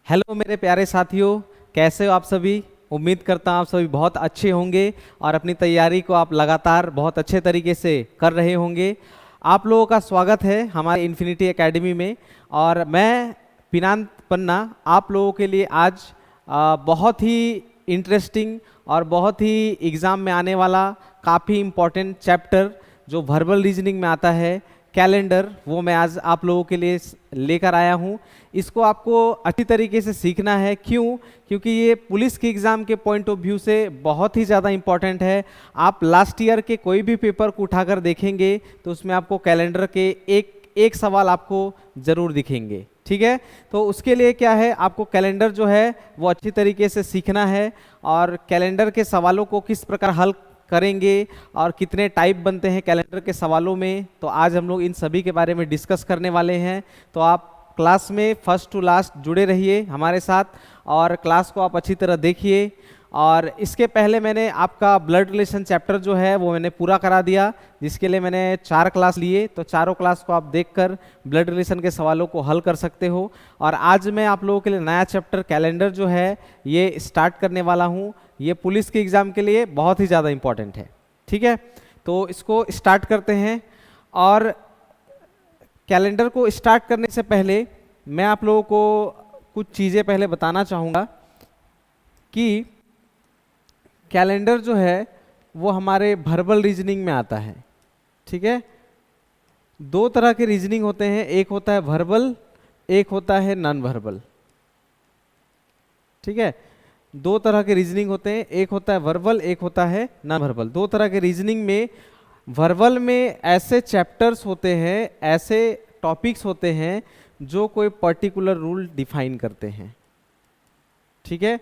Hello मेरे प्यारे साथियों, कैसे हो आप सभी। उम्मीद करता हूँ आप सभी बहुत अच्छे होंगे और अपनी तैयारी को आप लगातार बहुत अच्छे तरीके से कर रहे होंगे। आप लोगों का स्वागत है हमारे इन्फिनिटी एकेडमी में। और मैं पिनांत पन्ना आप लोगों के लिए आज बहुत ही इंटरेस्टिंग और बहुत ही एग्ज़ाम में आने वाला काफ़ी इम्पोर्टेंट चैप्टर जो वर्बल रीजनिंग में आता है, कैलेंडर, वो मैं आज आप लोगों के लिए लेकर आया हूँ। इसको आपको अच्छी तरीके से सीखना है। क्यों? क्योंकि ये पुलिस के एग्ज़ाम के पॉइंट ऑफ व्यू से बहुत ही ज़्यादा इम्पॉर्टेंट है। आप लास्ट ईयर के कोई भी पेपर को उठाकर देखेंगे तो उसमें आपको कैलेंडर के एक सवाल आपको ज़रूर दिखेंगे। ठीक है, तो उसके लिए क्या है, आपको कैलेंडर जो है वो अच्छी तरीके से सीखना है और कैलेंडर के सवालों को किस प्रकार हल करेंगे और कितने टाइप बनते हैं कैलेंडर के सवालों में, तो आज हम लोग इन सभी के बारे में डिस्कस करने वाले हैं। तो आप क्लास में फर्स्ट टू लास्ट जुड़े रहिए हमारे साथ और क्लास को आप अच्छी तरह देखिए। और इसके पहले मैंने आपका ब्लड रिलेशन चैप्टर जो है वो मैंने पूरा करा दिया, जिसके लिए मैंने 4 क्लास लिए। तो चारों क्लास को आप देखकर ब्लड रिलेशन के सवालों को हल कर सकते हो। और आज मैं आप लोगों के लिए नया चैप्टर कैलेंडर जो है ये स्टार्ट करने वाला हूँ। ये पुलिस के एग्ज़ाम के लिए बहुत ही ज़्यादा इम्पोर्टेंट है। ठीक है, तो इसको स्टार्ट करते हैं। और कैलेंडर को स्टार्ट करने से पहले मैं आप लोगों को कुछ चीज़ें पहले बताना चाहूँगा कि कैलेंडर जो है वो हमारे वर्बल रीजनिंग में आता है। ठीक है, 2 तरह के रीजनिंग होते हैं, एक होता है वर्बल, एक होता है नॉन वर्बल। ठीक है, 2 तरह के रीजनिंग होते हैं, एक होता है वर्बल, एक होता है नॉन वर्बल। 2 तरह के रीजनिंग में वर्बल में ऐसे चैप्टर्स होते हैं, ऐसे टॉपिक्स होते हैं जो कोई पर्टिकुलर रूल डिफाइन करते हैं। ठीक है,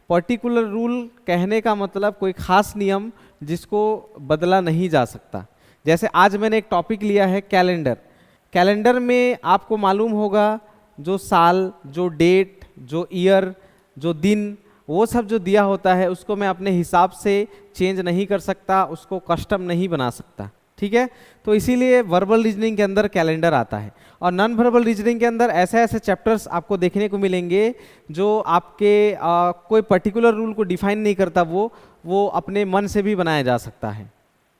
पर्टिकुलर रूल कहने का मतलब कोई खास नियम जिसको बदला नहीं जा सकता। जैसे आज मैंने एक टॉपिक लिया है कैलेंडर। कैलेंडर में आपको मालूम होगा जो साल, जो डेट, जो ईयर, जो दिन, वो सब जो दिया होता है उसको मैं अपने हिसाब से चेंज नहीं कर सकता, उसको कस्टम नहीं बना सकता। ठीक है, तो इसीलिए वर्बल रीजनिंग के अंदर कैलेंडर आता है। और नॉन वर्बल रीजनिंग के अंदर ऐसे ऐसे चैप्टर्स आपको देखने को मिलेंगे जो आपके कोई पर्टिकुलर रूल को डिफाइन नहीं करता, वो अपने मन से भी बनाया जा सकता है।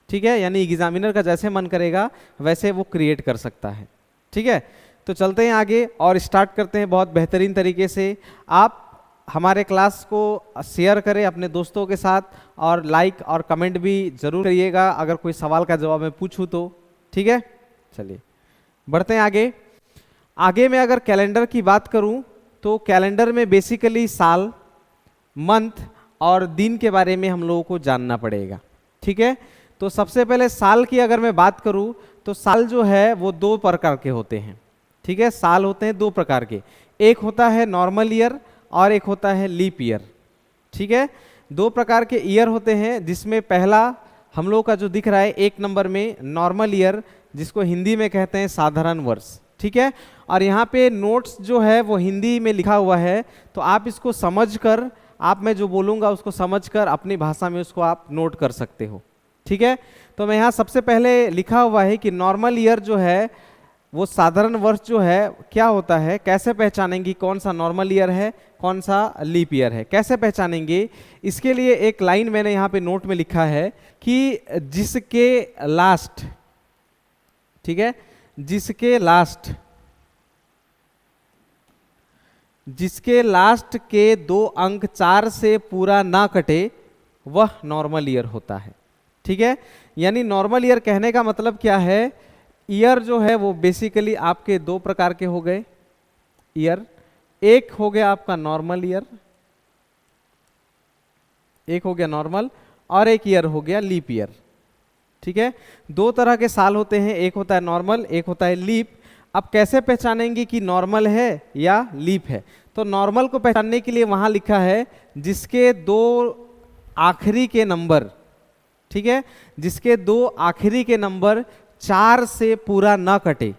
ठीक है, यानी एग्जामिनर का जैसे मन करेगा वैसे वो क्रिएट कर सकता है। ठीक है, तो चलते हैं आगे और स्टार्ट करते हैं बहुत बेहतरीन तरीके से। आप हमारे क्लास को शेयर करें अपने दोस्तों के साथ और लाइक और कमेंट भी ज़रूर करिएगा अगर कोई सवाल का जवाब मैं पूछूं तो। ठीक है, चलिए बढ़ते हैं आगे। आगे मैं अगर कैलेंडर की बात करूं तो कैलेंडर में बेसिकली साल, मंथ और दिन के बारे में हम लोगों को जानना पड़ेगा। ठीक है, तो सबसे पहले साल की अगर मैं बात करूं तो साल जो है वो 2 प्रकार के होते हैं। ठीक है, साल होते हैं 2 प्रकार के, एक होता है नॉर्मल ईयर और एक होता है लीप ईयर। ठीक है, 2 प्रकार के ईयर होते हैं, जिसमें पहला हम लोग का जो दिख रहा है 1 नंबर में नॉर्मल ईयर, जिसको हिंदी में कहते हैं साधारण वर्ष। ठीक है, और यहाँ पे नोट्स जो है वो हिंदी में लिखा हुआ है, तो आप इसको समझकर, आप मैं जो बोलूँगा उसको समझकर अपनी भाषा में उसको आप नोट कर सकते हो। ठीक है, तो मैं यहाँ सबसे पहले लिखा हुआ है कि नॉर्मल ईयर जो है वो साधारण वर्ष जो है क्या होता है, कैसे पहचानेंगे कौन सा नॉर्मल ईयर है कौन सा लीप ईयर है, कैसे पहचानेंगे। इसके लिए एक लाइन मैंने यहाँ पे नोट में लिखा है कि जिसके लास्ट, ठीक है, जिसके लास्ट के 2 अंक 4 से पूरा ना कटे वह नॉर्मल ईयर होता है। ठीक है, यानी नॉर्मल ईयर कहने का मतलब क्या है, ईयर जो है वो बेसिकली आपके 2 प्रकार के हो गए ईयर। एक हो गया आपका नॉर्मल ईयर, एक हो गया नॉर्मल, और एक ईयर हो गया लीप ईयर। ठीक है, 2 तरह के साल होते हैं, एक होता है नॉर्मल, एक होता है लीप। अब कैसे पहचानेंगे कि नॉर्मल है या लीप है, तो नॉर्मल को पहचानने के लिए वहां लिखा है जिसके 2 आखिरी के नंबर, ठीक है, जिसके 2 आखिरी के नंबर 4 से पूरा ना कटे,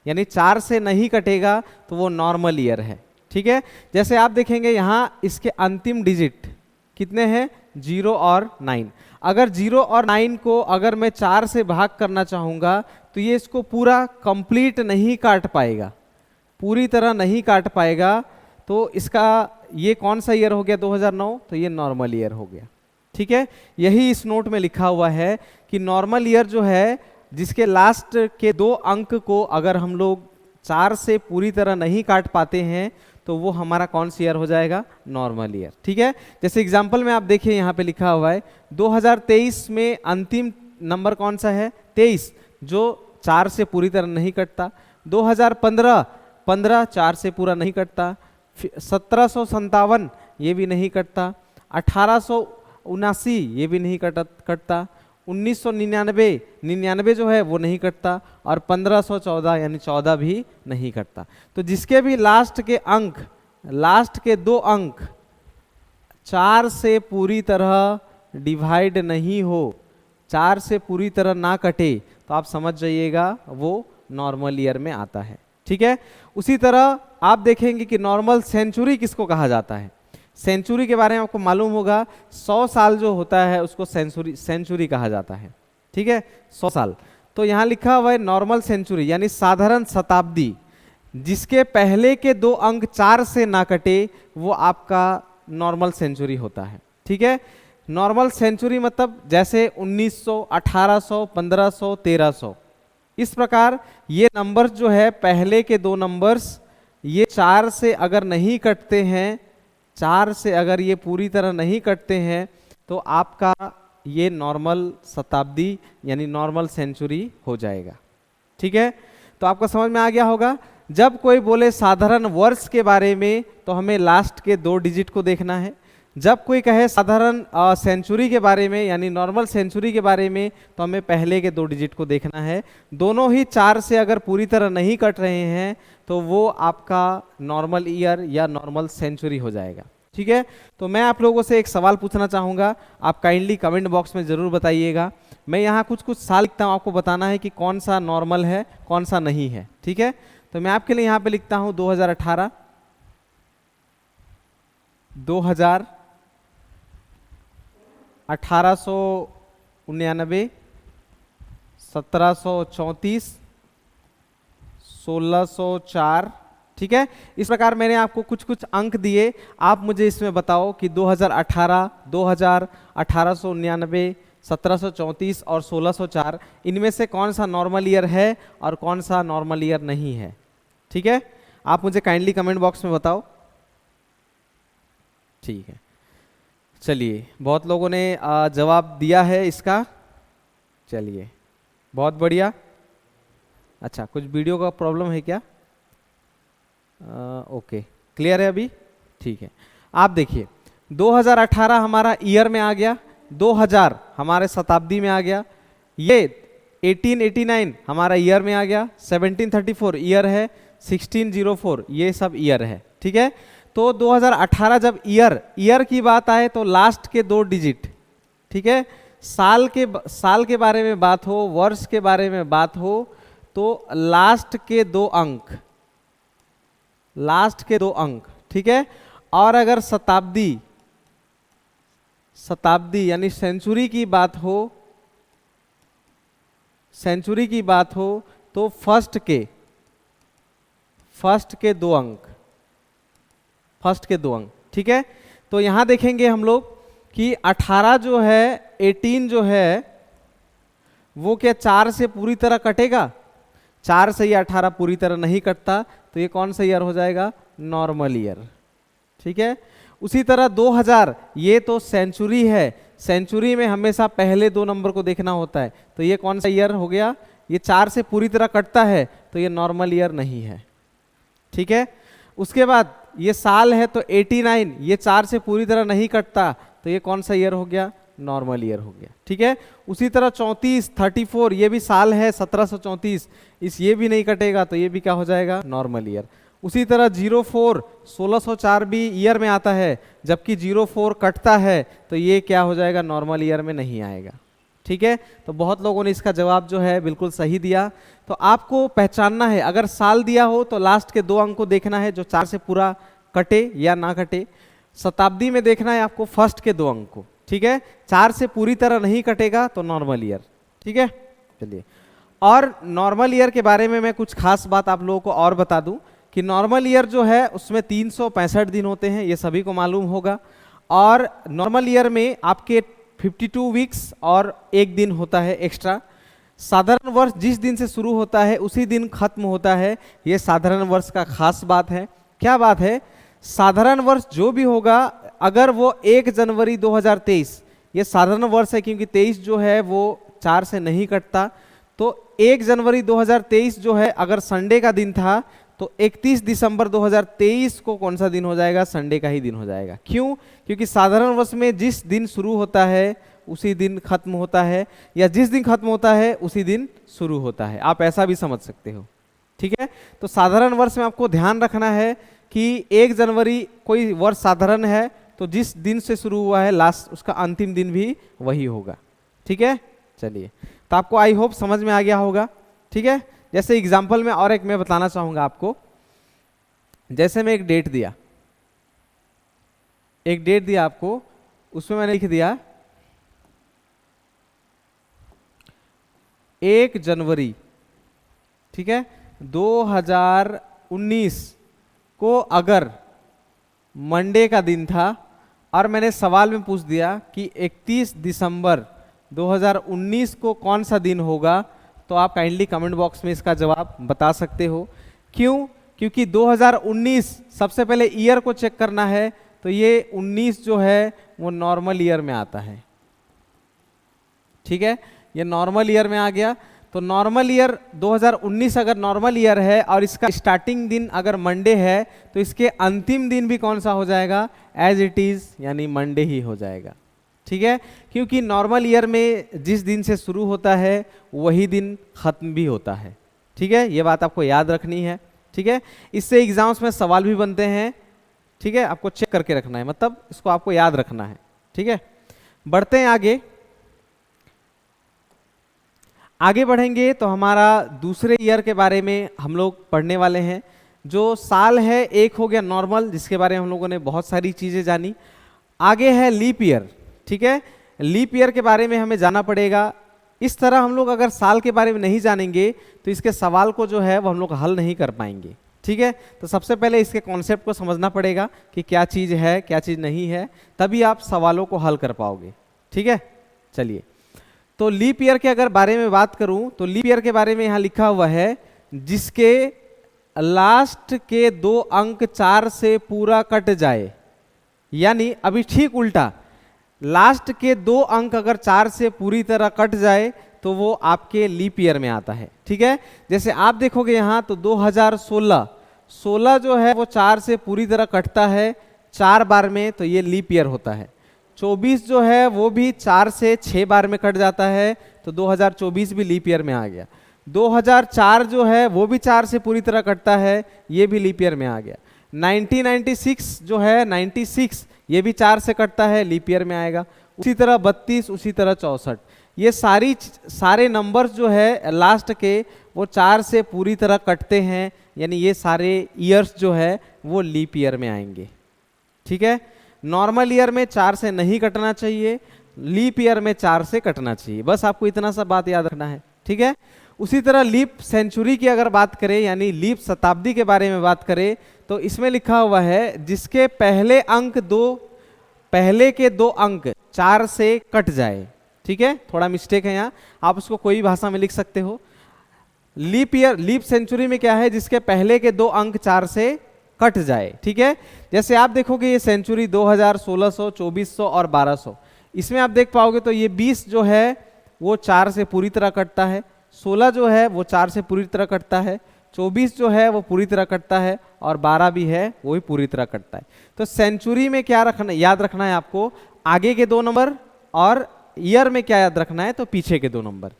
यानी 4 से नहीं कटेगा तो वो नॉर्मल ईयर है। ठीक है, जैसे आप देखेंगे यहाँ इसके अंतिम डिजिट कितने हैं, 0 और 9। अगर 0 और 9 को अगर मैं 4 से भाग करना चाहूँगा तो ये इसको पूरा कंप्लीट नहीं काट पाएगा, पूरी तरह नहीं काट पाएगा। तो इसका ये कौन सा ईयर हो गया 2009, तो ये नॉर्मल ईयर हो गया। ठीक है, यही इस नोट में लिखा हुआ है कि नॉर्मल ईयर जो है जिसके लास्ट के 2 अंक को अगर हम लोग 4 से पूरी तरह नहीं काट पाते हैं तो वो हमारा कौन सा ईयर हो जाएगा, नॉर्मल ईयर। ठीक है, जैसे एग्जांपल में आप देखिए यहाँ पे लिखा हुआ है 2023 में अंतिम नंबर कौन सा है, 23, जो 4 से पूरी तरह नहीं कटता। 2015 15 4 से पूरा नहीं कटता। 1757 ये भी नहीं कटता। 1879 ये भी नहीं कटता। 1999 99 जो है वो नहीं कटता। और 1514 यानी 14 भी नहीं कटता। तो जिसके भी लास्ट के अंक, लास्ट के 2 अंक 4 से पूरी तरह डिवाइड नहीं हो, 4 से पूरी तरह ना कटे, तो आप समझ जाइएगा वो नॉर्मल ईयर में आता है। ठीक है, उसी तरह आप देखेंगे कि नॉर्मल सेंचुरी किसको कहा जाता है। सेंचुरी के बारे में आपको मालूम होगा, 100 साल जो होता है उसको सेंचुरी कहा जाता है। ठीक है, 100 साल। तो यहाँ लिखा हुआ है नॉर्मल सेंचुरी यानी साधारण शताब्दी, जिसके पहले के 2 अंक 4 से ना कटे वो आपका नॉर्मल सेंचुरी होता है। ठीक है, नॉर्मल सेंचुरी मतलब जैसे 1900, 1800, 1500, 1300, इस प्रकार ये नंबर्स जो है पहले के 2 नंबर्स ये 4 से अगर नहीं कटते हैं, 4 से अगर ये पूरी तरह नहीं कटते हैं तो आपका ये नॉर्मल शताब्दी यानी नॉर्मल सेंचुरी हो जाएगा। ठीक है, तो आपको समझ में आ गया होगा। जब कोई बोले साधारण वर्ष के बारे में तो हमें लास्ट के 2 डिजिट को देखना है। जब कोई कहे साधारण सेंचुरी के बारे में यानी नॉर्मल सेंचुरी के बारे में तो हमें पहले के 2 डिजिट को देखना है। दोनों ही 4 से अगर पूरी तरह नहीं कट रहे हैं तो वो आपका नॉर्मल ईयर या नॉर्मल सेंचुरी हो जाएगा। ठीक है, तो मैं आप लोगों से एक सवाल पूछना चाहूँगा, आप काइंडली कमेंट बॉक्स में ज़रूर बताइएगा। मैं यहाँ कुछ साल लिखता हूँ, आपको बताना है कि कौन सा नॉर्मल है कौन सा नहीं है। ठीक है, तो मैं आपके लिए यहाँ पे लिखता हूँ 2018, 2000, 1899, 1734, 1604। ठीक है, इस प्रकार मैंने आपको कुछ अंक दिए, आप मुझे इसमें बताओ कि 2018, 2000, 1899, 1734 और 1604 इनमें से कौन सा नॉर्मल ईयर है और कौन सा नॉर्मल ईयर नहीं है। ठीक है, आप मुझे काइंडली कमेंट बॉक्स में बताओ। ठीक है, चलिए बहुत लोगों ने जवाब दिया है इसका, चलिए बहुत बढ़िया। अच्छा, कुछ वीडियो का प्रॉब्लम है क्या? ओके, क्लियर है अभी? ठीक है, आप देखिए 2018 हमारा ईयर में आ गया, 2000 हमारे शताब्दी में आ गया, ये 1889 हमारा ईयर में आ गया, 1734 ईयर है, 1604 ये सब ईयर है। ठीक है, तो 2018 जब ईयर की बात आए तो लास्ट के 2 डिजिट, ठीक है, साल के बारे में बात हो, वर्ष के बारे में बात हो तो लास्ट के 2 अंक, ठीक है। और अगर शताब्दी यानी सेंचुरी की बात हो तो फर्स्ट के 2 अंक, ठीक है। तो यहां देखेंगे हम लोग कि 18 जो है, 18 जो है वो क्या 4 से पूरी तरह कटेगा? 4 से ये 18 पूरी तरह नहीं कटता, तो ये कौन सा ईयर हो जाएगा? नॉर्मल ईयर, ठीक है। उसी तरह 2000 ये तो सेंचुरी है, सेंचुरी में हमेशा पहले 2 नंबर को देखना होता है, तो ये कौन सा ईयर हो गया? ये 4 से पूरी तरह कटता है तो ये नॉर्मल ईयर नहीं है, ठीक है। उसके बाद ये साल है तो 89, ये 4 से पूरी तरह नहीं कटता, तो ये कौन सा ईयर हो गया? नॉर्मल ईयर हो गया, ठीक है। उसी तरह 34, 34 ये भी साल है 1734, ये भी नहीं कटेगा तो ये भी क्या हो जाएगा? Normal year. उसी तरह 04 1604 भी ईयर में आता है, जबकि 04 कटता है तो ये क्या हो जाएगा? नॉर्मल ईयर में नहीं आएगा, ठीक है। तो बहुत लोगों ने इसका जवाब जो है बिल्कुल सही दिया। तो आपको पहचानना है, अगर साल दिया हो तो लास्ट के 2 अंक को देखना है जो 4 से पूरा कटे या ना कटे। शताब्दी में देखना है आपको फर्स्ट के 2 अंक को, ठीक है। 4 से पूरी तरह नहीं कटेगा तो नॉर्मल ईयर, ठीक है। चलिए, और नॉर्मल ईयर के बारे में मैं कुछ खास बात आप लोगों को और बता दूं कि नॉर्मल ईयर जो है उसमें 365 दिन होते हैं, ये सभी को मालूम होगा। और नॉर्मल ईयर में आपके 52 वीक्स और एक दिन होता है एक्स्ट्रा। साधारण वर्ष जिस दिन से शुरू होता है उसी दिन खत्म होता है, ये साधारण वर्ष का खास बात है। क्या बात है? साधारण वर्ष जो भी होगा अगर वो 1 जनवरी 2023, ये साधारण वर्ष है क्योंकि 23 जो है वो 4 से नहीं कटता, तो 1 जनवरी 2023 जो है अगर संडे का दिन था तो 31 दिसंबर 2023 को कौन सा दिन हो जाएगा? संडे का ही दिन हो जाएगा। क्यों? क्योंकि साधारण वर्ष में जिस दिन शुरू होता है उसी दिन खत्म होता है, या जिस दिन खत्म होता है उसी दिन शुरू होता है, आप ऐसा भी समझ सकते हो। ठीक है, तो साधारण वर्ष में आपको ध्यान रखना है कि 1 जनवरी कोई वर्ष साधारण है तो जिस दिन से शुरू हुआ है लास्ट उसका अंतिम दिन भी वही होगा। ठीक है, चलिए, तो आपको आई होप समझ में आ गया होगा। ठीक है, जैसे एग्जाम्पल में और एक मैं बताना चाहूंगा आपको। जैसे मैं एक डेट दिया आपको, उसमें मैंने लिख दिया 1 जनवरी, ठीक है, 2019 को अगर मंडे का दिन था और मैंने सवाल में पूछ दिया कि 31 दिसंबर 2019 को कौन सा दिन होगा, तो आप काइंडली कमेंट बॉक्स में इसका जवाब बता सकते हो। क्यों? क्योंकि 2019 सबसे पहले ईयर को चेक करना है, तो ये 19 जो है वो नॉर्मल ईयर में आता है। ठीक है, ये नॉर्मल ईयर में आ गया। तो नॉर्मल ईयर 2019 अगर नॉर्मल ईयर है और इसका स्टार्टिंग दिन अगर मंडे है तो इसके अंतिम दिन भी कौन सा हो जाएगा? एज इट इज, यानी मंडे ही हो जाएगा। ठीक है, क्योंकि नॉर्मल ईयर में जिस दिन से शुरू होता है वही दिन खत्म भी होता है। ठीक है, ये बात आपको याद रखनी है। ठीक है, इससे एग्जाम्स में सवाल भी बनते हैं। ठीक है, आपको चेक करके रखना है, मतलब इसको आपको याद रखना है। ठीक है, बढ़ते हैं आगे बढ़ेंगे तो हमारा दूसरे ईयर के बारे में हम लोग पढ़ने वाले हैं। जो साल है एक हो गया नॉर्मल, जिसके बारे में हम लोगों ने बहुत सारी चीज़ें जानी। आगे है लीप ईयर। ठीक है, लीप ईयर के बारे में हमें जाना पड़ेगा। इस तरह हम लोग अगर साल के बारे में नहीं जानेंगे तो इसके सवाल को जो है वो हम लोग हल नहीं कर पाएंगे। ठीक है, तो सबसे पहले इसके कॉन्सेप्ट को समझना पड़ेगा कि क्या चीज़ है क्या चीज़ नहीं है, तभी आप सवालों को हल कर पाओगे। ठीक है, चलिए, तो लीप ईयर के अगर बारे में बात करूं तो लीप ईयर के बारे में यहाँ लिखा हुआ है जिसके लास्ट के 2 अंक 4 से पूरा कट जाए, यानी अभी ठीक उल्टा, लास्ट के 2 अंक अगर 4 से पूरी तरह कट जाए तो वो आपके लीप ईयर में आता है। ठीक है, जैसे आप देखोगे यहाँ तो 2016 जो है वो 4 से पूरी तरह कटता है 4 बार में, तो ये लीप ईयर होता है। 24 जो है वो भी 4 से 6 बार में कट जाता है, तो 2024 भी लीप ईयर में आ गया। 2004 जो है वो भी 4 से पूरी तरह कटता है, ये भी लीप ईयर में आ गया। 1996 जो है 96 ये भी 4 से कटता है, लीप ईयर में आएगा। उसी तरह 32, उसी तरह 64, ये सारे नंबर्स जो है लास्ट के वो 4 से पूरी तरह कटते हैं, यानी ये सारे ईयर्स जो है वो लीप ईयर में आएंगे। ठीक है, नॉर्मल ईयर में 4 से नहीं कटना चाहिए, लीप ईयर में 4 से कटना चाहिए, बस आपको इतना सा बात याद रखना है। ठीक है, उसी तरह लीप सेंचुरी की अगर बात करें, यानी लीप शताब्दी के बारे में बात करें, तो इसमें लिखा हुआ है जिसके पहले के 2 अंक 4 से कट जाए। ठीक है, थोड़ा मिस्टेक है यहाँ, आप उसको कोई भाषा में लिख सकते हो। लीप सेंचुरी में क्या है? जिसके पहले के 2 अंक 4 से कट जाए। ठीक है, जैसे आप देखोगे ये सेंचुरी 2000, 1600, 2400 और 1200, इसमें आप देख पाओगे तो ये 20 जो है वो 4 से पूरी तरह कटता है, 16 जो है वो 4 से पूरी तरह कटता है, 24 जो है वो पूरी तरह कटता है, और 12 भी है वो भी पूरी तरह कटता है। तो सेंचुरी में क्या याद रखना है आपको? आगे के 2 नंबर, और ईयर में क्या याद रखना है? तो पीछे के 2 नंबर।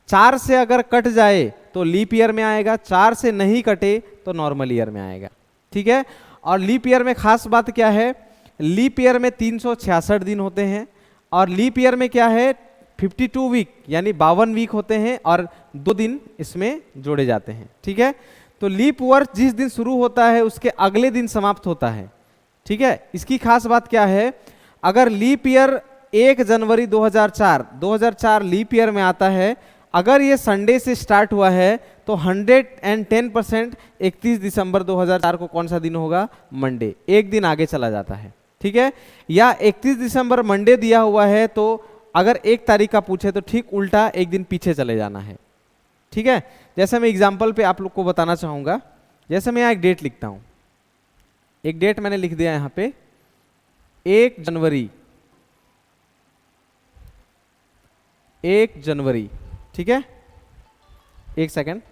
4 से अगर कट जाए तो लीप ईयर में आएगा, 4 से नहीं कटे तो नॉर्मल ईयर में आएगा। ठीक है, और लीप ईयर में खास बात क्या है? लीप ईयर में 366 दिन होते हैं, और लीप ईयर में क्या है? 52 वीक यानी 52 वीक होते हैं, और 2 दिन इसमें जोड़े जाते हैं। ठीक है, तो लीप वर्ष जिस दिन शुरू होता है उसके अगले दिन समाप्त होता है। ठीक है, इसकी खास बात क्या है? अगर लीप ईयर 1 जनवरी 2004 लीप ईयर में आता है, अगर ये संडे से स्टार्ट हुआ है तो 110% 31 दिसंबर 2004 को कौन सा दिन होगा? मंडे। एक दिन आगे चला जाता है, ठीक है। या 31 दिसंबर मंडे दिया हुआ है तो अगर 1 तारीख का पूछे तो ठीक उल्टा एक दिन पीछे चले जाना है, ठीक है। जैसे मैं एग्जाम्पल पे आप लोग को बताना चाहूंगा, जैसे मैं यहाँ एक डेट लिखता हूं, एक डेट मैंने लिख दिया यहाँ पे 1 जनवरी, 1 जनवरी, ठीक है। एक सेकेंड,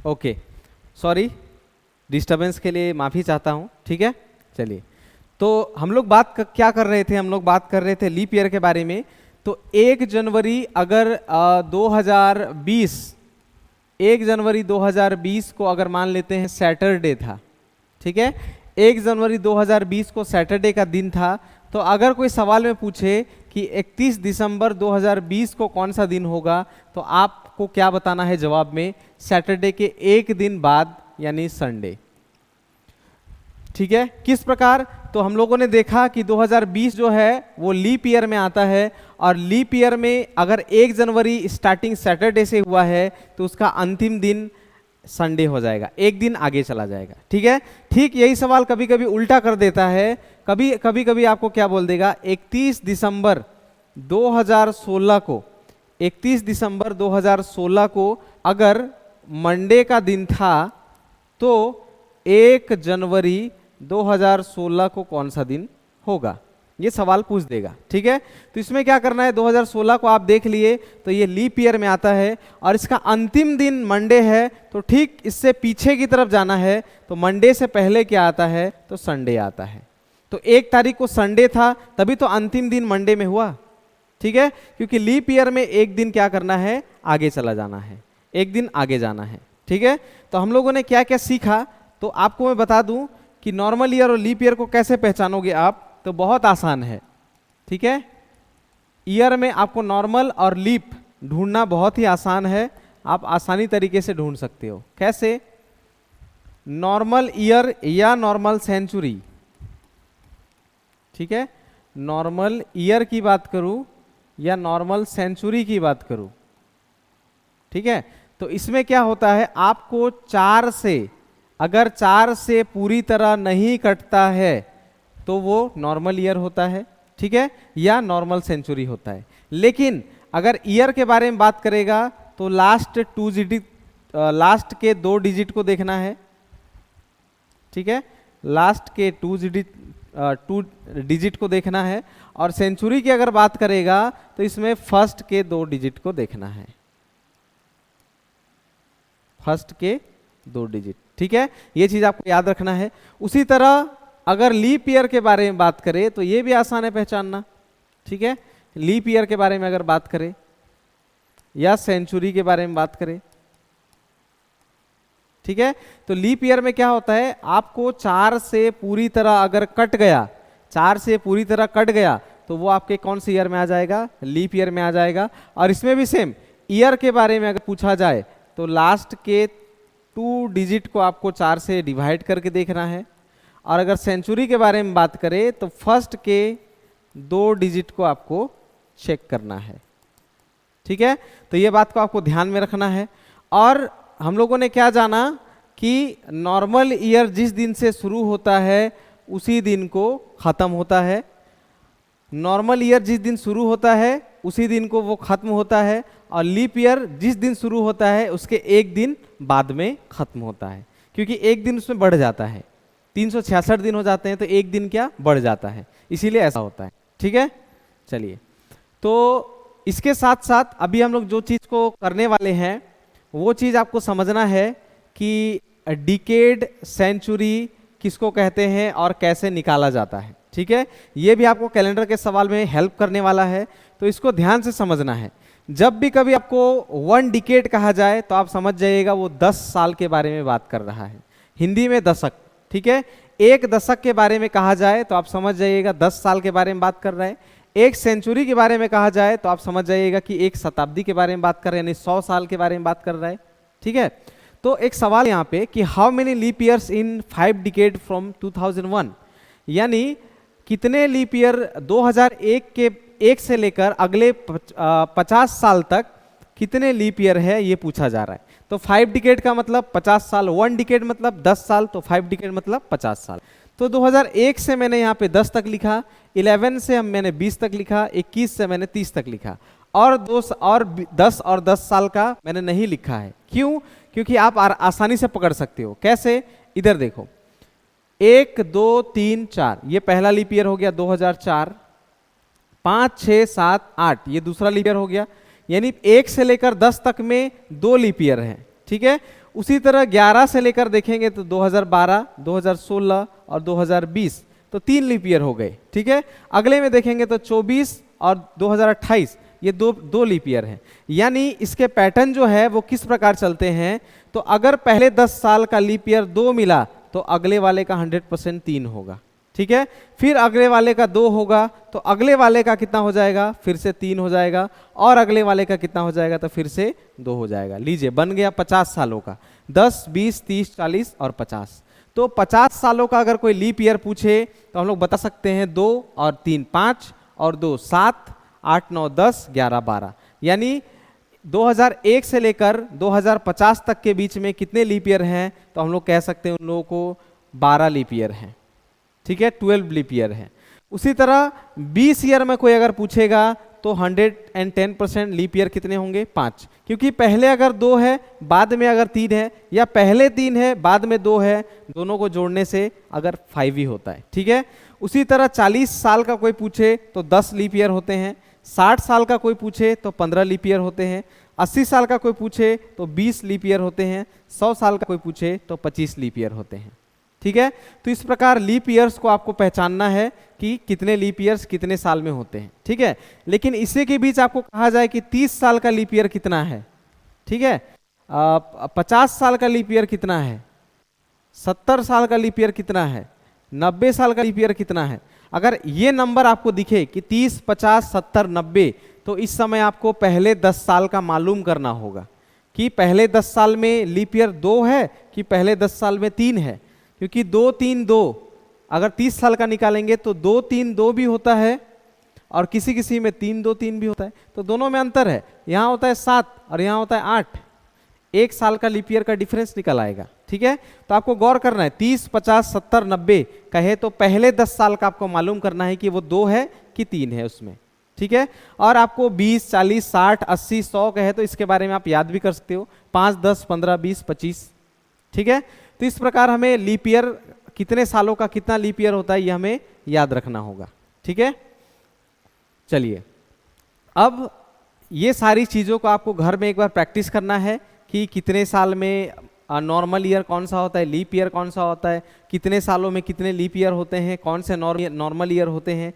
ओके, सॉरी डिस्टरबेंस के लिए माफ़ी चाहता हूँ, ठीक है। चलिए, तो हम लोग क्या कर रहे थे? हम लोग बात कर रहे थे लीप ईयर के बारे में। तो 1 जनवरी अगर 2020, 1 जनवरी 2020 को अगर मान लेते हैं सैटरडे था, ठीक है, 1 जनवरी 2020 को सैटरडे का दिन था, तो अगर कोई सवाल में पूछे कि 31 दिसंबर 2020 को कौन सा दिन होगा, तो आपको क्या बताना है जवाब में? सैटरडे के एक दिन बाद, यानी संडे, ठीक है। किस प्रकार? तो हम लोगों ने देखा कि 2020 जो है वो लीप ईयर में आता है, और लीप ईयर में अगर 1 जनवरी स्टार्टिंग सैटरडे से हुआ है तो उसका अंतिम दिन संडे हो जाएगा, एक दिन आगे चला जाएगा, ठीक है। ठीक यही सवाल कभी कभी उल्टा कर देता है, कभी आपको क्या बोल देगा? 31 दिसंबर 2016 को, 31 दिसंबर 2016 को अगर मंडे का दिन था तो 1 जनवरी 2016 को कौन सा दिन होगा? ये सवाल पूछ देगा, ठीक है। तो इसमें क्या करना है? 2016 को आप देख लिए तो ये लीप ईयर में आता है और इसका अंतिम दिन मंडे है, तो ठीक इससे पीछे की तरफ जाना है, तो मंडे से पहले क्या आता है? तो संडे आता है। तो 1 तारीख को संडे था, तभी तो अंतिम दिन मंडे में हुआ, ठीक है। क्योंकि लीप ईयर में एक दिन क्या करना है? आगे चला जाना है, एक दिन आगे जाना है, ठीक है। तो हम लोगों ने क्या क्या सीखा, तो आपको मैं बता दूं कि नॉर्मल ईयर और लीप ईयर को कैसे पहचानोगे आप, तो बहुत आसान है, ठीक है। ईयर में आपको नॉर्मल और लीप ढूंढना बहुत ही आसान है, आप आसानी तरीके से ढूंढ सकते हो। कैसे? नॉर्मल ईयर या नॉर्मल सेंचुरी, ठीक है, नॉर्मल ईयर की बात करूं या नॉर्मल सेंचुरी की बात करूं, ठीक है। तो इसमें क्या होता है? आपको 4 से, अगर 4 से पूरी तरह नहीं कटता है तो वो नॉर्मल ईयर होता है, ठीक है, या नॉर्मल सेंचुरी होता है। लेकिन अगर ईयर के बारे में बात करेगा तो लास्ट के 2 डिजिट को देखना है, ठीक है, लास्ट के 2 डिजिट को देखना है। और सेंचुरी की अगर बात करेगा तो इसमें फर्स्ट के 2 डिजिट को देखना है, फर्स्ट के 2 डिजिट, ठीक है। ये चीज आपको याद रखना है। उसी तरह अगर लीप ईयर के बारे में बात करें तो ये भी आसान है पहचानना, ठीक है। लीप ईयर के बारे में अगर बात करें या सेंचुरी के बारे में बात करें, ठीक है, तो लीप ईयर में क्या होता है? आपको 4 से पूरी तरह अगर कट गया, 4 से पूरी तरह कट गया तो वो आपके कौन से ईयर में आ जाएगा? लीप ईयर में आ जाएगा। और इसमें भी सेम, ईयर के बारे में अगर पूछा जाए तो लास्ट के 2 डिजिट को आपको 4 से डिवाइड करके देखना है। और अगर सेंचुरी के बारे में बात करें तो फर्स्ट के 2 डिजिट को आपको चेक करना है, ठीक है। तो ये बात को आपको ध्यान में रखना है। और हम लोगों ने क्या जाना कि नॉर्मल ईयर जिस दिन से शुरू होता है उसी दिन को खत्म होता है, नॉर्मल ईयर जिस दिन शुरू होता है उसी दिन को वो खत्म होता है, और लीप ईयर जिस दिन शुरू होता है उसके एक दिन बाद में खत्म होता है, क्योंकि एक दिन उसमें बढ़ जाता है, 366 दिन हो जाते हैं तो एक दिन क्या बढ़ जाता है, इसीलिए ऐसा होता है। ठीक है, चलिए, तो इसके साथ साथ अभी हम लोग जो चीज़ को करने वाले हैं वो चीज़ आपको समझना है कि डिकेड सेंचुरी किसको कहते हैं और कैसे निकाला जाता है। ठीक है, ये भी आपको कैलेंडर के सवाल में हेल्प करने वाला है, तो इसको ध्यान से समझना है। जब भी कभी आपको 1 डिकेड कहा जाए तो आप समझ जाइएगा वो 10 साल के बारे में बात कर रहा है, हिंदी में दशक। ठीक है, एक दशक के बारे में कहा जाए तो आप समझ जाइएगा 10 साल के बारे में बात कर रहा है। एक सेंचुरी के बारे में कहा जाए तो आप समझ जाइएगा कि एक शताब्दी के बारे में बात कर रहे हैं, यानी 100 साल के बारे में बात कर रहा है। ठीक है, तो एक सवाल यहाँ पे कि how many leap years in 5 decade from 2001, यानी कितने लीप ईयर 2001 के 1 से लेकर अगले 50 साल तक कितने लीप ईयर है, ये पूछा जा रहा है। तो 5 डिकेड का मतलब 50 साल, 1 डिकेड मतलब 10 साल, तो 5 डिकेड मतलब 50 साल। तो 2001 से मैंने यहाँ पे 10 तक लिखा, 11 से मैंने 20 तक लिखा, 21 से मैंने 30 तक लिखा, और 10 और 10 साल का मैंने नहीं लिखा है। क्यों? क्योंकि आप आसानी से पकड़ सकते हो। कैसे? इधर देखो, 1 2 3 4 ये पहला लीप ईयर हो गया 2004, 5 6 7 8 ये दूसरा लीप ईयर हो गया, यानी 1 से लेकर 10 तक में 2 लीप ईयर हैं। ठीक है, उसी तरह 11 से लेकर देखेंगे तो 2012, 2016 और 2020, तो 3 लीप ईयर हो गए। ठीक है, अगले में देखेंगे तो 24 और 2028 ये दो लीप ईयर हैं। यानी इसके पैटर्न जो है वो किस प्रकार चलते हैं, तो अगर पहले 10 साल का लीप ईयर 2 मिला तो अगले वाले का 100% 3 होगा। ठीक है, फिर अगले वाले का 2 होगा तो अगले वाले का कितना हो जाएगा, फिर से 3 हो जाएगा, और अगले वाले का कितना हो जाएगा, तो फिर से 2 हो जाएगा। लीजिए, बन गया 50 सालों का, 10 20 30 40 और 50। तो 50 सालों का अगर कोई लीप ईयर पूछे तो हम लोग बता सकते हैं 2 और 3 5 और 2 7 8 9 10 11 12, यानी 2001 से लेकर 2050 तक के बीच में कितने लीप ईयर हैं, तो हम लोग कह सकते हैं उन लोगों को 12 लीप ईयर हैं। ठीक है, 12 लीप ईयर है। उसी तरह 20 ईयर में कोई अगर पूछेगा तो 110% लीप ईयर कितने होंगे, 5, क्योंकि पहले अगर 2 है बाद में अगर 3 है, या पहले 3 है बाद में 2 है, दोनों को जोड़ने से अगर 5 ही होता है। ठीक है, उसी तरह 40 साल का कोई पूछे तो 10 लीप ईयर होते हैं, 60 साल का कोई पूछे तो 15 लीप ईयर होते हैं, 80 साल का कोई पूछे तो 20 लीप ईयर होते हैं, 100 साल का कोई पूछे तो 25 लीप ईयर होते हैं। ठीक है, तो इस प्रकार लीप ईयर्स को आपको पहचानना है कि कितने लीप ईयर्स कितने साल में होते हैं। ठीक है, लेकिन इसी के बीच आपको कहा जाए कि 30 साल का लीप ईयर कितना है, ठीक है, 50 साल का लीप ईयर कितना है, 70 साल का लीप ईयर कितना है, 90 साल का लीप ईयर कितना है। अगर ये नंबर आपको दिखे कि 30 50 70 90, तो इस समय आपको पहले 10 साल का मालूम करना होगा कि पहले 10 साल में लीप ईयर 2 है कि पहले 10 साल में 3 है, क्योंकि 2 3 2 अगर 30 साल का निकालेंगे तो 2 3 2 भी होता है और किसी किसी में 3 2 3 भी होता है, तो दोनों में अंतर है। यहाँ होता है 7 और यहाँ होता है 8, 1 साल का लीप ईयर का डिफरेंस निकल आएगा। ठीक है, तो आपको गौर करना है, 30 50 70 90 कहे तो पहले 10 साल का आपको मालूम करना है कि वो 2 है कि 3 है उसमें। ठीक है, और आपको 20 40 60 80 100 कहे तो इसके बारे में आप याद भी कर सकते हो, 5 10 15 20 25। ठीक है, तो इस प्रकार हमें लीप ईयर कितने सालों का कितना लीप ईयर होता है ये हमें याद रखना होगा। ठीक है, चलिए, अब ये सारी चीज़ों को आपको घर में एक बार प्रैक्टिस करना है कि कितने साल में नॉर्मल ईयर कौन सा होता है, लीप ईयर कौन सा होता है, कितने सालों में कितने लीप ईयर होते हैं, कौन से नॉर्मल ईयर होते हैं।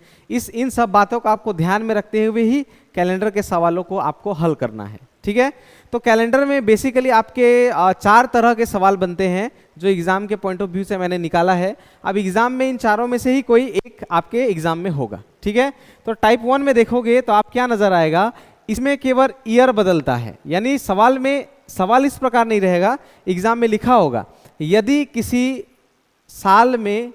इन सब बातों को आपको ध्यान में रखते हुए ही कैलेंडर के सवालों को आपको हल करना है। ठीक है, तो कैलेंडर में बेसिकली आपके 4 तरह के सवाल बनते हैं जो एग्जाम के पॉइंट ऑफ व्यू से मैंने निकाला है। अब एग्जाम में इन चारों में से ही कोई एक आपके एग्जाम में होगा। ठीक है, तो टाइप 1 में देखोगे तो आप क्या नजर आएगा, इसमें केवल ईयर बदलता है, यानी सवाल इस प्रकार नहीं रहेगा, एग्जाम में लिखा होगा यदि किसी साल में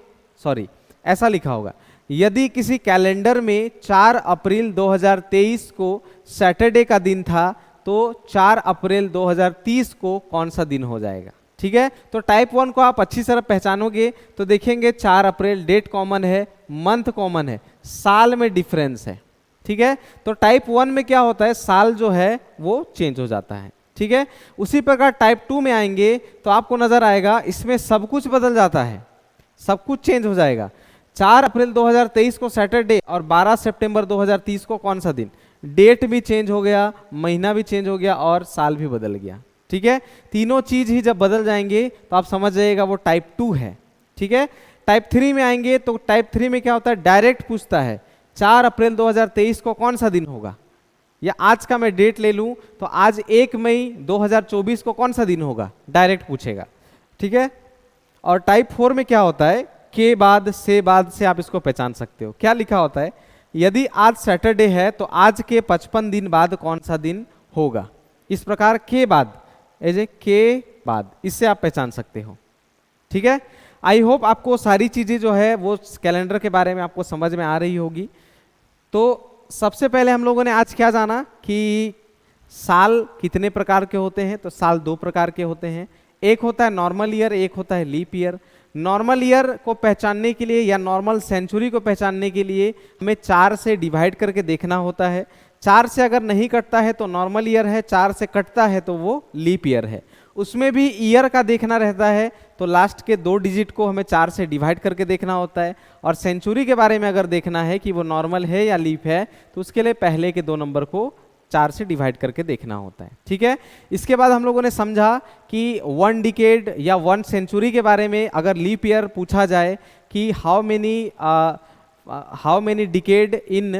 ऐसा लिखा होगा, यदि किसी कैलेंडर में 4 अप्रैल 2023 को सैटरडे का दिन था तो 4 अप्रैल 2030 को कौन सा दिन हो जाएगा। ठीक है, तो टाइप 1 को आप अच्छी तरह पहचानोगे तो देखेंगे 4 अप्रैल डेट कॉमन है, मंथ कॉमन है, साल में डिफरेंस है। ठीक है, तो टाइप 1 में क्या होता है, साल जो है वो चेंज हो जाता है। ठीक है, उसी प्रकार टाइप 2 में आएंगे तो आपको नजर आएगा इसमें सब कुछ बदल जाता है, सब कुछ चेंज हो जाएगा। 4 अप्रैल 2023 को सैटरडे और 12 सितंबर 2030 को कौन सा दिन, डेट भी चेंज हो गया, महीना भी चेंज हो गया और साल भी बदल गया। ठीक है, तीनों चीज ही जब बदल जाएंगे तो आप समझ जाइएगा वो टाइप 2 है। ठीक है, टाइप 3 में आएंगे तो टाइप 3 में क्या होता है, डायरेक्ट पूछता है 4 अप्रैल 2023 को कौन सा दिन होगा, या आज का मैं डेट ले लूं तो आज 1 मई 2024 को कौन सा दिन होगा, डायरेक्ट पूछेगा। ठीक है, और टाइप 4 में क्या होता है, के बाद से आप इसको पहचान सकते हो। क्या लिखा होता है, यदि आज सैटरडे है तो आज के 55 दिन बाद कौन सा दिन होगा। इस प्रकार के बाद, एज ए के बाद, इससे आप पहचान सकते हो। ठीक है, आई होप आपको सारी चीजें जो है वो कैलेंडर के बारे में आपको समझ में आ रही होगी। तो सबसे पहले हम लोगों ने आज क्या जाना कि साल कितने प्रकार के होते हैं, तो साल 2 प्रकार के होते हैं, एक होता है नॉर्मल ईयर, एक होता है लीप ईयर। नॉर्मल ईयर को पहचानने के लिए या नॉर्मल सेंचुरी को पहचानने के लिए हमें 4 से डिवाइड करके देखना होता है। 4 से अगर नहीं कटता है तो नॉर्मल ईयर है, 4 से कटता है तो वो लीप ईयर है। उसमें भी ईयर का देखना रहता है तो लास्ट के 2 डिजिट को हमें 4 से डिवाइड करके देखना होता है। और सेंचुरी के बारे में अगर देखना है कि वो नॉर्मल है या लीप है तो उसके लिए पहले के 2 नंबर को 4 से डिवाइड करके देखना होता है। ठीक है, इसके बाद हम लोगों ने समझा कि 1 डिकेड या 1 सेंचुरी के बारे में अगर लीप ईयर पूछा जाए कि हाउ मेनी डिकेड इन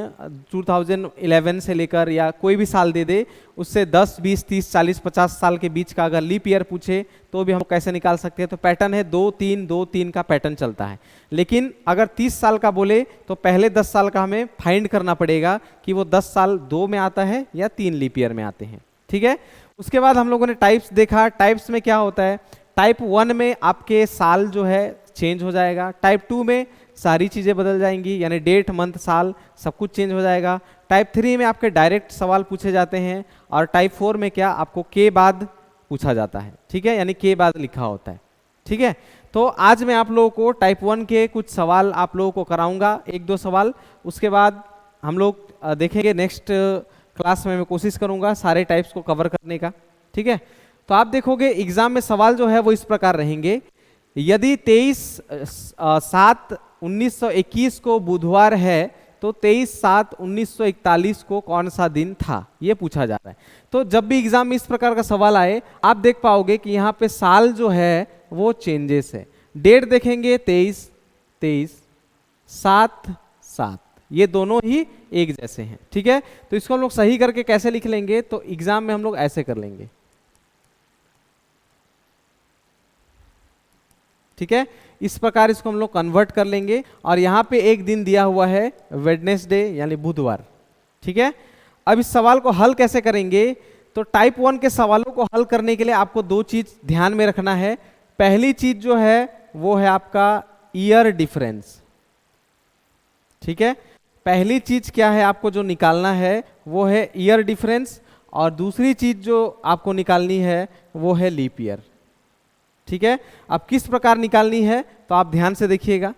2011 से लेकर या कोई भी साल दे दे, उससे 10, 20, 30, 40, 50 साल के बीच का अगर लीप ईयर पूछे तो भी हम कैसे निकाल सकते हैं। तो पैटर्न है 2, 3, 2, 3 का पैटर्न चलता है। लेकिन अगर 30 साल का बोले तो पहले 10 साल का हमें फाइंड करना पड़ेगा कि वो 10 साल 2 में आता है या 3 लीप ईयर में आते हैं। ठीक है, उसके बाद हम लोगों ने टाइप्स देखा। टाइप्स में क्या होता है, टाइप 1 में आपके साल जो है चेंज हो जाएगा, टाइप 2 में सारी चीज़ें बदल जाएंगी, यानी डेट, मंथ, साल सब कुछ चेंज हो जाएगा। टाइप 3 में आपके डायरेक्ट सवाल पूछे जाते हैं और टाइप 4 में क्या, आपको के बाद पूछा जाता है। ठीक है, यानी के बाद लिखा होता है। ठीक है, तो आज मैं आप लोगों को टाइप 1 के कुछ सवाल आप लोगों को कराऊंगा, 1-2 सवाल। उसके बाद हम लोग देखेंगे नेक्स्ट क्लास में मैं कोशिश करूंगा सारे टाइप्स को कवर करने का। ठीक है, तो आप देखोगे एग्जाम में सवाल जो है वो इस प्रकार रहेंगे, यदि 23/7/1921 को बुधवार है तो 23/7/1941 को कौन सा दिन था, ये पूछा जा रहा है। तो जब भी एग्जाम में इस प्रकार का सवाल आए आप देख पाओगे कि यहाँ पे साल जो है वो चेंजेस है। डेट देखेंगे 23, 7, 7, ये दोनों ही एक जैसे हैं। ठीक है, तो इसको हम लोग सही करके कैसे लिख लेंगे, तो एग्जाम में हम लोग ऐसे कर लेंगे। ठीक है, इस प्रकार इसको हम लोग कन्वर्ट कर लेंगे और यहाँ पे एक दिन दिया हुआ है वेडनेसडे यानी बुधवार। ठीक है, अब इस सवाल को हल कैसे करेंगे, तो टाइप 1 के सवालों को हल करने के लिए आपको 2 चीज ध्यान में रखना है। पहली चीज जो है वो है आपका ईयर डिफरेंस। ठीक है, पहली चीज क्या है आपको जो निकालना है वो है ईयर डिफरेंस, और दूसरी चीज जो आपको निकालनी है वो है लीप ईयर। ठीक है, अब किस प्रकार निकालनी है तो आप ध्यान से देखिएगा।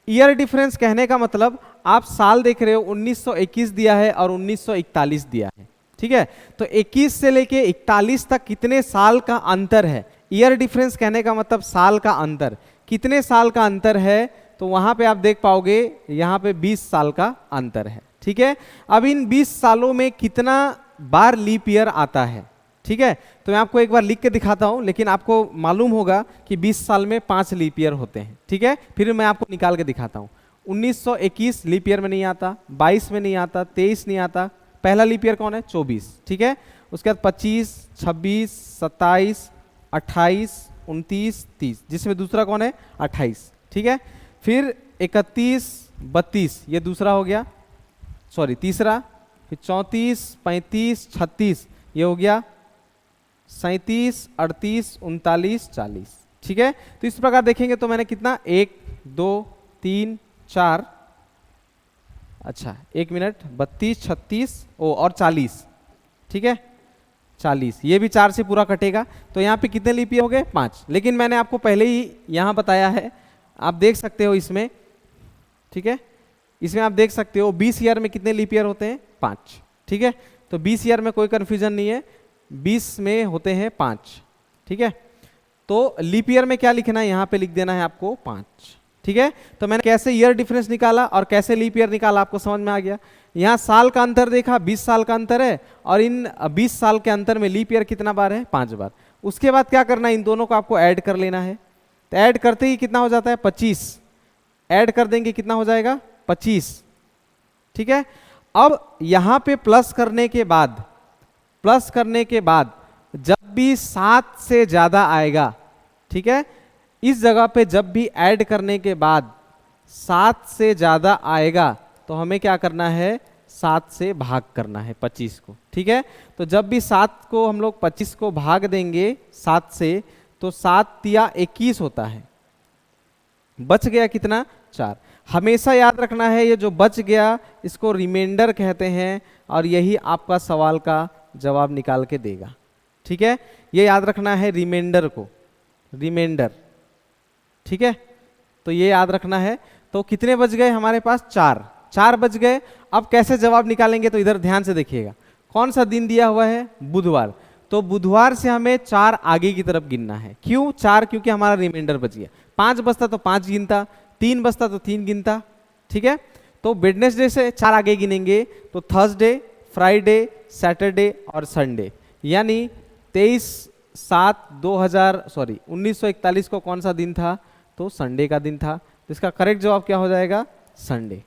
ईयर डिफरेंस कहने का मतलब आप साल देख रहे हो 1921 दिया है और 1941 दिया है। ठीक है, तो 21 से लेके 41 तक कितने साल का अंतर है, ईयर डिफरेंस कहने का मतलब साल का अंतर, कितने साल का अंतर है, तो वहां पे आप देख पाओगे यहाँ पे 20 साल का अंतर है। ठीक है, अब इन 20 सालों में कितना बार लीप ईयर आता है। ठीक है, तो मैं आपको एक बार लिख के दिखाता हूं, लेकिन आपको मालूम होगा कि 20 साल में 5 लीप ईयर होते हैं। ठीक है, फिर मैं आपको निकाल के दिखाता हूं। 1921 लीप ईयर में नहीं आता, 22 में नहीं आता, 23 नहीं आता, पहला लीप ईयर कौन है, 24। ठीक है, उसके बाद 25, 26, 27, 28, 29, 30, जिसमें दूसरा कौन है, 28। ठीक है, फिर 31, 32 ये दूसरा हो गया, सॉरी तीसरा, फिर 34, 35, 36 ये हो गया, 37, 38, 39, 40। ठीक है, तो इस प्रकार देखेंगे तो मैंने कितना 1, 2, 3, 4, अच्छा 1 मिनट, 32, 36 और 40। ठीक है, 40, ये भी 4 से पूरा कटेगा, तो यहाँ पे कितने लीप ईयर हो गए, 5। लेकिन मैंने आपको पहले ही यहाँ बताया है, आप देख सकते हो इसमें। ठीक है, इसमें आप देख सकते हो 20 ईयर में कितने लीप ईयर होते हैं, 5। ठीक है, तो 20 ईयर में कोई कंफ्यूजन नहीं है, 20 में होते हैं 5। ठीक है, तो लीप ईयर में क्या लिखना है, यहाँ पे लिख देना है आपको 5। ठीक है। तो मैंने कैसे ईयर डिफरेंस निकाला और कैसे लीप ईयर निकाला आपको समझ में आ गया। यहाँ साल का अंतर देखा, 20 साल का अंतर है और इन 20 साल के अंतर में लीप ईयर कितना बार है, 5 बार। उसके बाद क्या करना है, इन दोनों को आपको ऐड कर लेना है। तो ऐड करते ही कितना हो जाता है, 25। ऐड कर देंगे कितना हो जाएगा, 25। ठीक है। अब यहाँ पे प्लस करने के बाद जब भी 7 से ज्यादा आएगा, ठीक है, इस जगह पे जब भी ऐड करने के बाद 7 से ज्यादा आएगा तो हमें क्या करना है, 7 से भाग करना है 25 को। ठीक है। तो जब भी 7 को हम लोग 25 को भाग देंगे 7 से, तो 7 तिया 21 होता है। बच गया कितना, 4। हमेशा याद रखना है ये जो बच गया इसको रिमाइंडर कहते हैं और यही आपका सवाल का जवाब निकाल के देगा। ठीक है, ये याद रखना है रिमाइंडर को, रिमाइंडर। ठीक है, तो ये याद रखना है। तो कितने बच गए हमारे पास, 4 बच गए। अब कैसे जवाब निकालेंगे, तो इधर ध्यान से देखिएगा। कौन सा दिन दिया हुआ है, बुधवार। तो बुधवार से हमें 4 आगे की तरफ गिनना है। क्यों 4, क्योंकि हमारा रिमाइंडर बच गया। 5 बचता तो 5 गिनता, 3 बचता तो 3 गिनता। ठीक है, तो वेडनेसडे से 4 आगे गिनेंगे तो थर्सडे, फ्राइडे, सैटरडे और संडे, यानी 1941 को कौन सा दिन था, तो संडे का दिन था। तो इसका करेक्ट जवाब क्या हो जाएगा, संडे।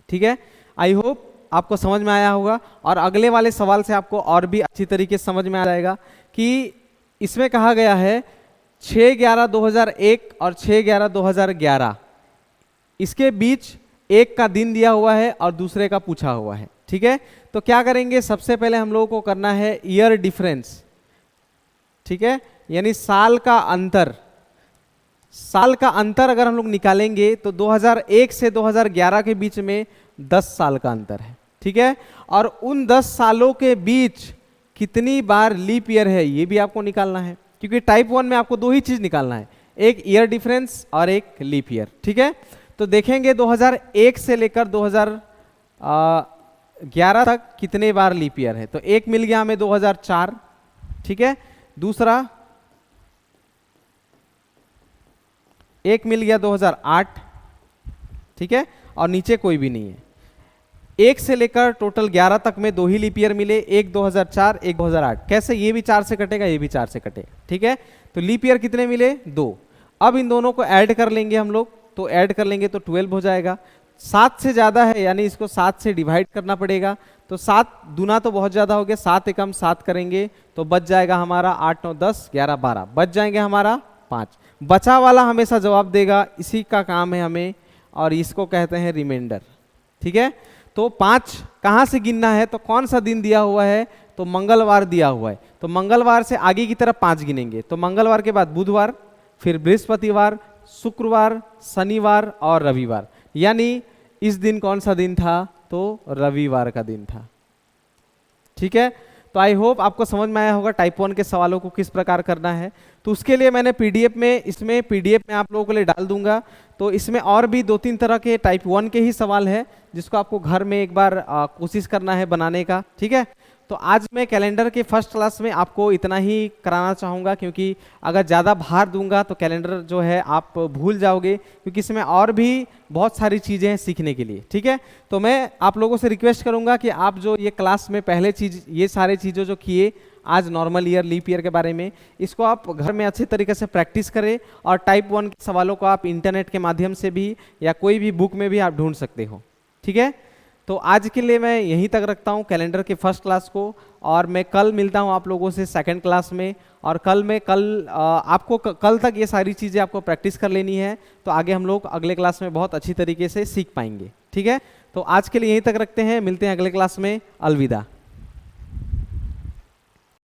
ठीक है, आई होप आपको समझ में आया होगा। और अगले वाले सवाल से आपको और भी अच्छी तरीके से समझ में आ जाएगा कि इसमें कहा गया है 6/11/2001 और 6/11/2011, इसके बीच एक का दिन दिया हुआ है और दूसरे का पूछा हुआ है। ठीक है, तो क्या करेंगे, सबसे पहले हम लोगों को करना है ईयर डिफरेंस। ठीक है, यानी साल का अंतर। साल का अंतर अगर हम लोग निकालेंगे तो 2001 से 2011 के बीच में 10 साल का अंतर है। ठीक है, और उन 10 सालों के बीच कितनी बार लीप ईयर है ये भी आपको निकालना है, क्योंकि टाइप 1 में आपको 2 ही चीज निकालना है, एक ईयर डिफरेंस और एक लीप ईयर। ठीक है, तो देखेंगे 2001 से लेकर 2011 तक कितने बार लीप ईयर है। तो एक मिल गया हमें 2004। ठीक है, दूसरा एक मिल गया 2008। ठीक है, और नीचे कोई भी नहीं है। 1 से लेकर टोटल 11 तक में 2 ही लीप ईयर मिले, एक 2004, एक 2008। कैसे, ये भी 4 से कटेगा, ये भी 4 से कटेगा। ठीक है, तो लीप ईयर कितने मिले, 2। अब इन दोनों को ऐड कर लेंगे हम लोग, तो ऐड कर लेंगे तो 12 हो जाएगा। 7 से ज्यादा है यानी इसको 7 से डिवाइड करना पड़ेगा। तो 7 दूना तो बहुत ज्यादा हो गया, 7 एकम 7 करेंगे तो बच जाएगा हमारा 8, 9, 10, 11, 12, बच जाएंगे हमारा 5। बचा वाला हमेशा जवाब देगा, इसी का काम है हमें, और इसको कहते हैं रिमाइंडर। ठीक है, तो 5 कहाँ से गिनना है, तो कौन सा दिन दिया हुआ है, तो मंगलवार दिया हुआ है। तो मंगलवार से आगे की तरफ 5 गिनेंगे। तो मंगलवार के बाद बुधवार, फिर बृहस्पतिवार, शुक्रवार, शनिवार और रविवार, यानी इस दिन कौन सा दिन था, तो रविवार का दिन था। ठीक है, तो आई होप आपको समझ में आया होगा टाइप 1 के सवालों को किस प्रकार करना है। तो उसके लिए मैंने पीडीएफ में, इसमें पीडीएफ में आप लोगों के लिए डाल दूंगा। तो इसमें और भी 2-3 तरह के टाइप 1 के ही सवाल है, जिसको आपको घर में एक बार कोशिश करना है बनाने का। ठीक है, तो आज मैं कैलेंडर के फर्स्ट क्लास में आपको इतना ही कराना चाहूँगा, क्योंकि अगर ज़्यादा भार दूंगा तो कैलेंडर जो है आप भूल जाओगे, क्योंकि इसमें और भी बहुत सारी चीज़ें हैं सीखने के लिए। ठीक है, तो मैं आप लोगों से रिक्वेस्ट करूँगा कि आप जो ये क्लास में पहले ये सारे चीज़ें जो किए आज नॉर्मल ईयर, लीप ईयर के बारे में, इसको आप घर में अच्छे तरीके से प्रैक्टिस करें। और टाइप 1 के सवालों को आप इंटरनेट के माध्यम से भी या कोई भी बुक में भी आप ढूंढ सकते हो। ठीक है, तो आज के लिए मैं यहीं तक रखता हूँ कैलेंडर के फर्स्ट क्लास को, और मैं कल मिलता हूँ आप लोगों से सेकंड क्लास में। और आपको कल तक ये सारी चीज़ें आपको प्रैक्टिस कर लेनी है, तो आगे हम लोग अगले क्लास में बहुत अच्छी तरीके से सीख पाएंगे। ठीक है, तो आज के लिए यहीं तक रखते हैं, मिलते हैं अगले क्लास में। अलविदा।